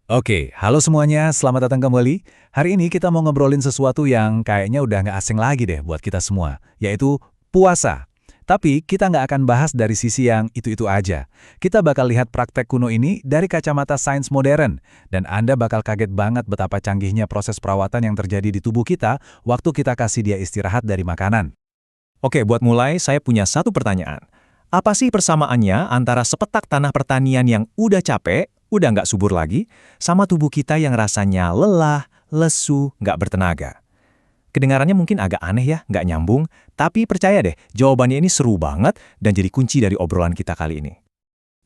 Oke, halo semuanya, selamat datang kembali. Hari ini kita mau ngobrolin sesuatu yang kayaknya udah nggak asing lagi deh buat kita semua, yaitu puasa. Tapi kita nggak akan bahas dari sisi yang itu-itu aja. Kita bakal lihat praktek kuno ini dari kacamata sains modern, dan Anda bakal kaget banget betapa canggihnya proses perawatan yang terjadi di tubuh kita waktu kita kasih dia istirahat dari makanan. Oke, buat mulai, saya punya satu pertanyaan. Apa sih persamaannya antara sepetak tanah pertanian yang udah capek, udah nggak subur lagi, sama tubuh kita yang rasanya lelah, lesu, nggak bertenaga? Kedengarannya mungkin agak aneh ya, nggak nyambung, tapi percaya deh, jawabannya ini seru banget dan jadi kunci dari obrolan kita kali ini.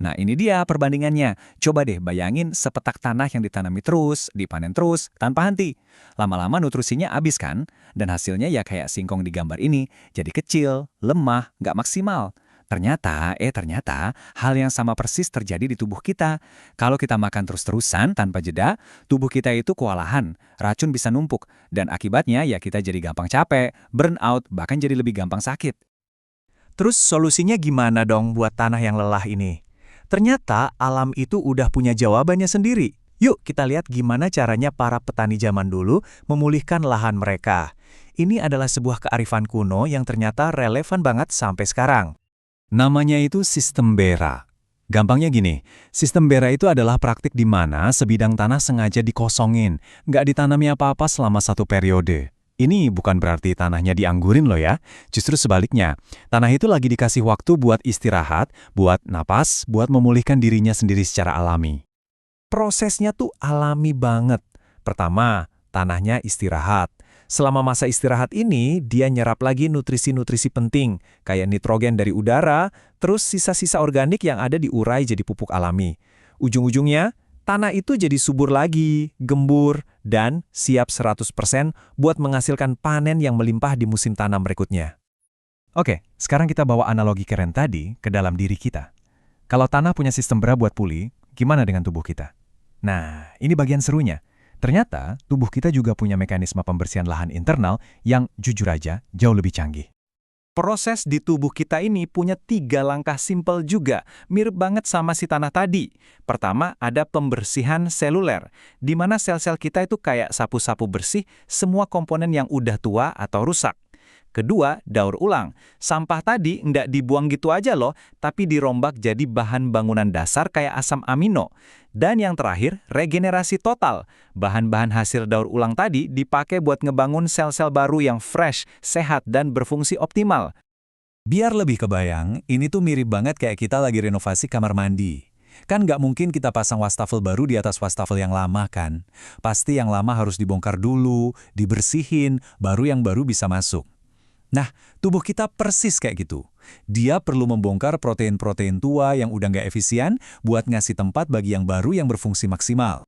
Nah, ini dia perbandingannya. Coba deh bayangin sepetak tanah yang ditanami terus, dipanen terus, tanpa henti. Lama-lama nutrisinya habis kan? Dan hasilnya ya kayak singkong di gambar ini, jadi kecil, lemah, nggak maksimal. Ternyata, hal yang sama persis terjadi di tubuh kita. Kalau kita makan terus-terusan tanpa jeda, tubuh kita itu kewalahan, racun bisa numpuk, dan akibatnya ya kita jadi gampang capek, burn out, bahkan jadi lebih gampang sakit. Terus solusinya gimana dong buat tanah yang lelah ini? Ternyata alam itu udah punya jawabannya sendiri. Yuk kita lihat gimana caranya para petani zaman dulu memulihkan lahan mereka. Ini adalah sebuah kearifan kuno yang ternyata relevan banget sampai sekarang. Namanya itu sistem Bera. Gampangnya gini, sistem Bera itu adalah praktik di mana sebidang tanah sengaja dikosongin, nggak ditanami apa-apa selama satu periode. Ini bukan berarti tanahnya dianggurin loh ya, justru sebaliknya. Tanah itu lagi dikasih waktu buat istirahat, buat napas, buat memulihkan dirinya sendiri secara alami. Prosesnya tuh alami banget. Pertama, tanahnya istirahat. Selama masa istirahat ini, dia nyerap lagi nutrisi-nutrisi penting, kayak nitrogen dari udara, terus sisa-sisa organik yang ada diurai jadi pupuk alami. Ujung-ujungnya, tanah itu jadi subur lagi, gembur, dan siap 100% buat menghasilkan panen yang melimpah di musim tanam berikutnya. Oke, sekarang kita bawa analogi keren tadi ke dalam diri kita. Kalau tanah punya sistem Bera buat pulih, gimana dengan tubuh kita? Nah, ini bagian serunya. Ternyata, tubuh kita juga punya mekanisme pembersihan lahan internal yang jujur aja jauh lebih canggih. Proses di tubuh kita ini punya 3 langkah simpel juga, mirip banget sama si tanah tadi. Pertama, ada pembersihan seluler, di mana sel-sel kita itu kayak sapu-sapu bersih semua komponen yang udah tua atau rusak. Kedua, daur ulang. Sampah tadi nggak dibuang gitu aja loh, tapi dirombak jadi bahan bangunan dasar kayak asam amino. Dan yang terakhir, regenerasi total. Bahan-bahan hasil daur ulang tadi dipakai buat ngebangun sel-sel baru yang fresh, sehat, dan berfungsi optimal. Biar lebih kebayang, ini tuh mirip banget kayak kita lagi renovasi kamar mandi. Kan nggak mungkin kita pasang wastafel baru di atas wastafel yang lama kan? Pasti yang lama harus dibongkar dulu, dibersihin, baru yang baru bisa masuk. Nah, tubuh kita persis kayak gitu. Dia perlu membongkar protein-protein tua yang udah nggak efisien buat ngasih tempat bagi yang baru yang berfungsi maksimal.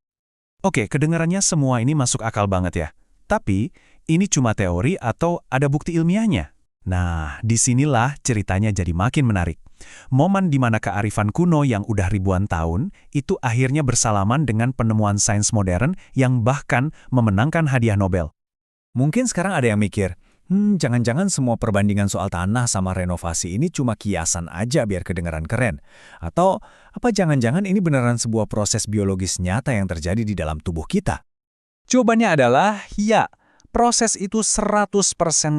Oke, kedengarannya semua ini masuk akal banget ya. Tapi, ini cuma teori atau ada bukti ilmiahnya? Nah, disinilah ceritanya jadi makin menarik. Momen di mana kearifan kuno yang udah ribuan tahun, itu akhirnya bersalaman dengan penemuan sains modern yang bahkan memenangkan hadiah Nobel. Mungkin sekarang ada yang mikir, jangan-jangan semua perbandingan soal tanah sama renovasi ini cuma kiasan aja biar kedengaran keren. Atau, apa jangan-jangan ini beneran sebuah proses biologis nyata yang terjadi di dalam tubuh kita? Jawabannya adalah ya, proses itu 100%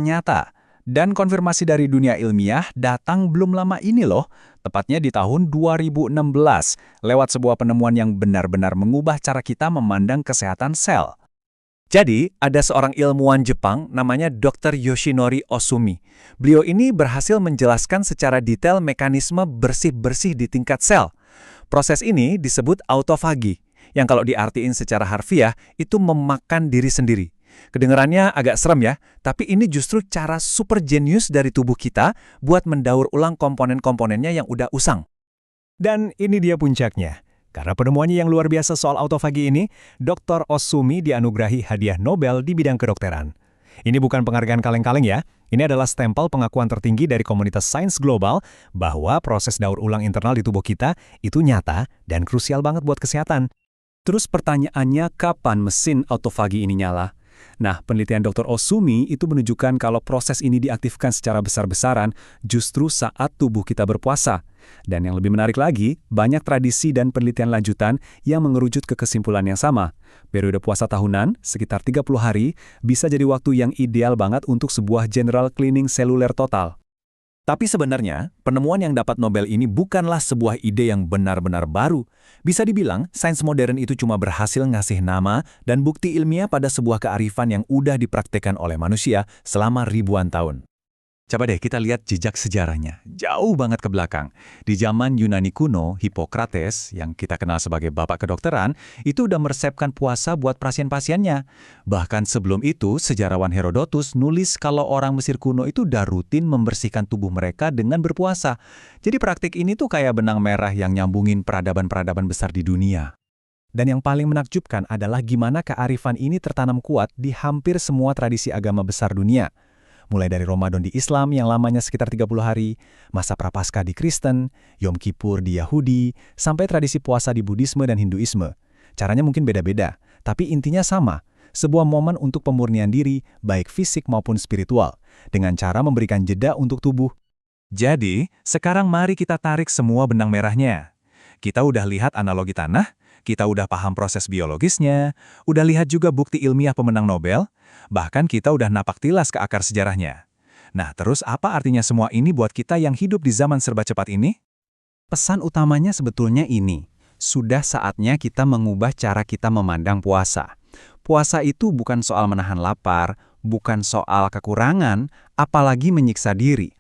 nyata. Dan konfirmasi dari dunia ilmiah datang belum lama ini loh, tepatnya di tahun 2016, lewat sebuah penemuan yang benar-benar mengubah cara kita memandang kesehatan sel. Jadi, ada seorang ilmuwan Jepang namanya Dr. Yoshinori Osumi. Beliau ini berhasil menjelaskan secara detail mekanisme bersih-bersih di tingkat sel. Proses ini disebut autofagi, yang kalau diartiin secara harfiah itu memakan diri sendiri. Kedengarannya agak serem ya, tapi ini justru cara super jenius dari tubuh kita buat mendaur ulang komponen-komponennya yang udah usang. Dan ini dia puncaknya. Karena penemuannya yang luar biasa soal autofagi ini, Dr. Osumi dianugerahi hadiah Nobel di bidang kedokteran. Ini bukan penghargaan kaleng-kaleng ya, ini adalah stempel pengakuan tertinggi dari komunitas sains global bahwa proses daur ulang internal di tubuh kita itu nyata dan krusial banget buat kesehatan. Terus pertanyaannya, kapan mesin autofagi ini nyala? Nah, penelitian Dr. Osumi itu menunjukkan kalau proses ini diaktifkan secara besar-besaran justru saat tubuh kita berpuasa. Dan yang lebih menarik lagi, banyak tradisi dan penelitian lanjutan yang mengerucut ke kesimpulan yang sama. Periode puasa tahunan, sekitar 30 hari, bisa jadi waktu yang ideal banget untuk sebuah general cleaning seluler total. Tapi sebenarnya, penemuan yang dapat Nobel ini bukanlah sebuah ide yang benar-benar baru. Bisa dibilang, sains modern itu cuma berhasil ngasih nama dan bukti ilmiah pada sebuah kearifan yang udah dipraktekkan oleh manusia selama ribuan tahun. Coba deh kita lihat jejak sejarahnya, jauh banget ke belakang. Di zaman Yunani kuno, Hippocrates, yang kita kenal sebagai bapak kedokteran, itu udah meresepkan puasa buat pasien-pasiennya. Bahkan sebelum itu, sejarawan Herodotus nulis kalau orang Mesir kuno itu udah rutin membersihkan tubuh mereka dengan berpuasa. Jadi praktik ini tuh kayak benang merah yang nyambungin peradaban-peradaban besar di dunia. Dan yang paling menakjubkan adalah gimana kearifan ini tertanam kuat di hampir semua tradisi agama besar dunia. Mulai dari Ramadan di Islam yang lamanya sekitar 30 hari, masa Prapaskah di Kristen, Yom Kippur di Yahudi, sampai tradisi puasa di Buddhisme dan Hinduisme. Caranya mungkin beda-beda, tapi intinya sama, sebuah momen untuk pemurnian diri, baik fisik maupun spiritual, dengan cara memberikan jeda untuk tubuh. Jadi, sekarang mari kita tarik semua benang merahnya. Kita udah lihat analogi tanah, kita udah paham proses biologisnya, udah lihat juga bukti ilmiah pemenang Nobel, bahkan kita udah napak tilas ke akar sejarahnya. Nah, terus apa artinya semua ini buat kita yang hidup di zaman serba cepat ini? Pesan utamanya sebetulnya ini, sudah saatnya kita mengubah cara kita memandang puasa. Puasa itu bukan soal menahan lapar, bukan soal kekurangan, apalagi menyiksa diri.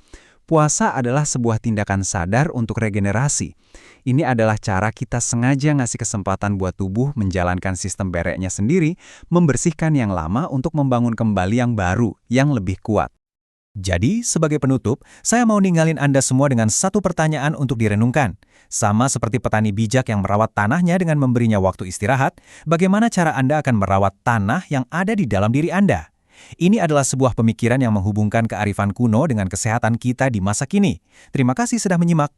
Puasa adalah sebuah tindakan sadar untuk regenerasi. Ini adalah cara kita sengaja ngasih kesempatan buat tubuh menjalankan sistem bereknya sendiri, membersihkan yang lama untuk membangun kembali yang baru, yang lebih kuat. Jadi, sebagai penutup, saya mau ninggalin Anda semua dengan satu pertanyaan untuk direnungkan. Sama seperti petani bijak yang merawat tanahnya dengan memberinya waktu istirahat, bagaimana cara Anda akan merawat tanah yang ada di dalam diri Anda? Ini adalah sebuah pemikiran yang menghubungkan kearifan kuno dengan kesehatan kita di masa kini. Terima kasih sudah menyimak.